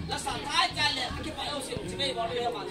那上台站了，给白老师这边往里面嘛。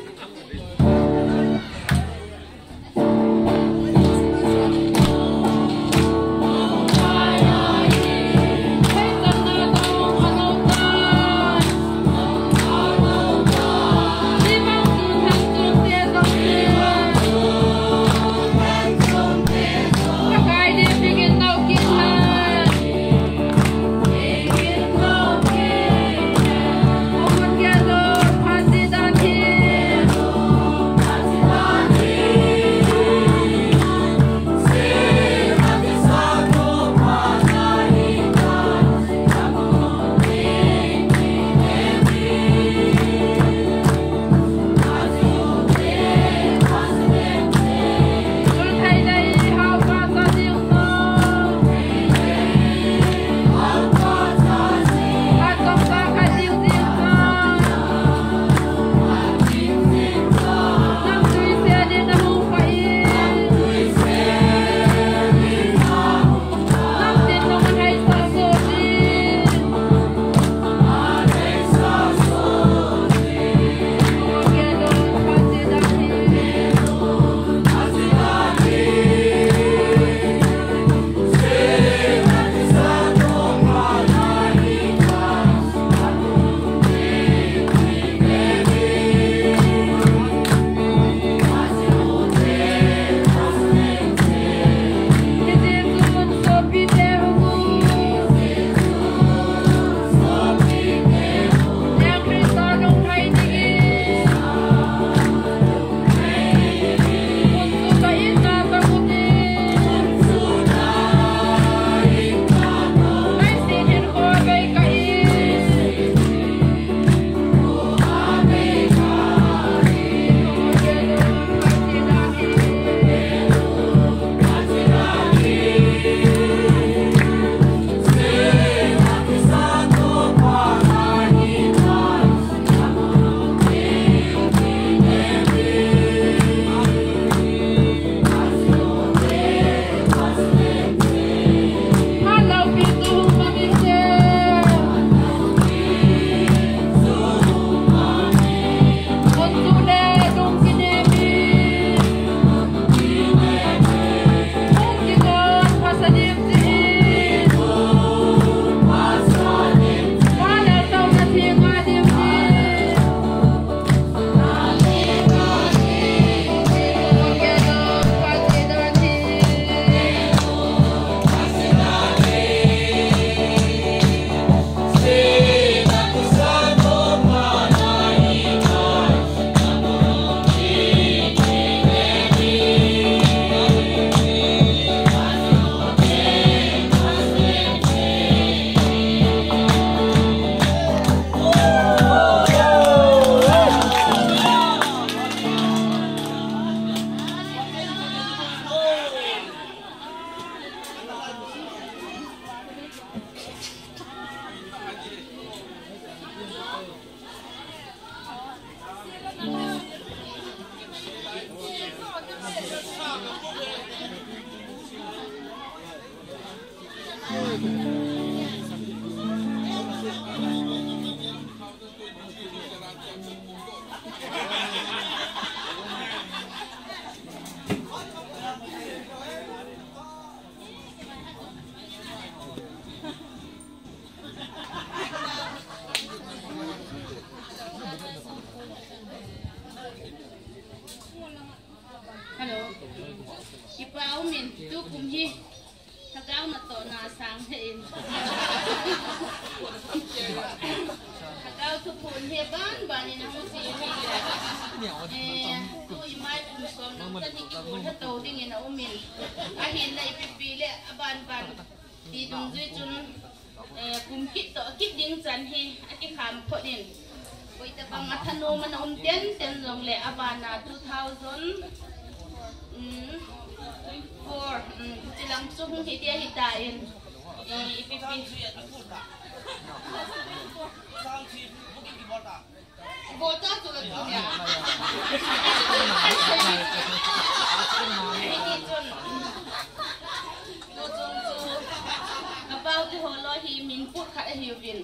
yêu vin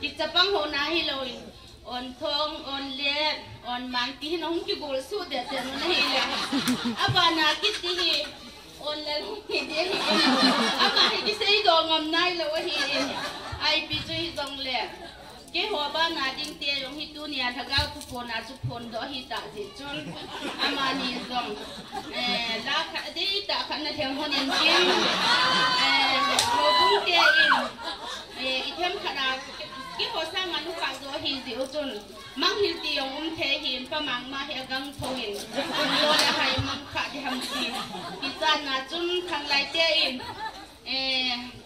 kịch tập băng hồ na hi loi on thong on le on man ki no hum ki gol su de te no hi le abana kit ti hi on le hi de hi ama hi ki sei do ngam nai lo hi ai pi chu hi dong le ke ho ba na ding te yong hi tu nia thaga tu pon a chu pon do hi ta ji chun ama ni dong la kha de ta kha na theng hon in kim lo bung te in i them khana ki ho sa manu ka do hi ji u chun mang hil ti yong the hin pa mang ma he gang thongin lo la hai mang kha di ham ti ki sa na chun thang lai te in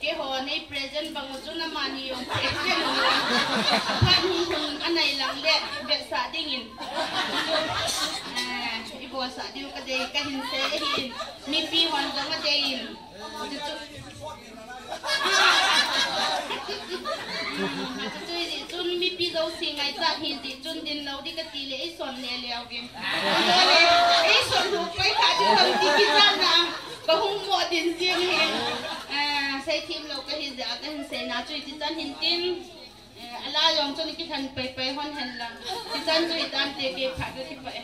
cái hồ này present bằng một chút năm mani ông present phát hùng anh này làm đẹp đẹp xả đi nghìn cái bùa xả đi cái đây cái hình xe hình mi pi hoàn giống cái đây hình chun mi pi đâu xí ngay ra hình thì chun din lâu đi cái tỷ lệ son lẻ lẻo game ấy son hụt cái cả đi làm tí cái ra nào có hung mọ din riêng hình say thêm lâu cái hình dạng cái hình xe nào chui thì chân hình tin ala yong cho nên cái thằng pe pe hon hen lang thì chân chui tan tiệt cái phải cái vậy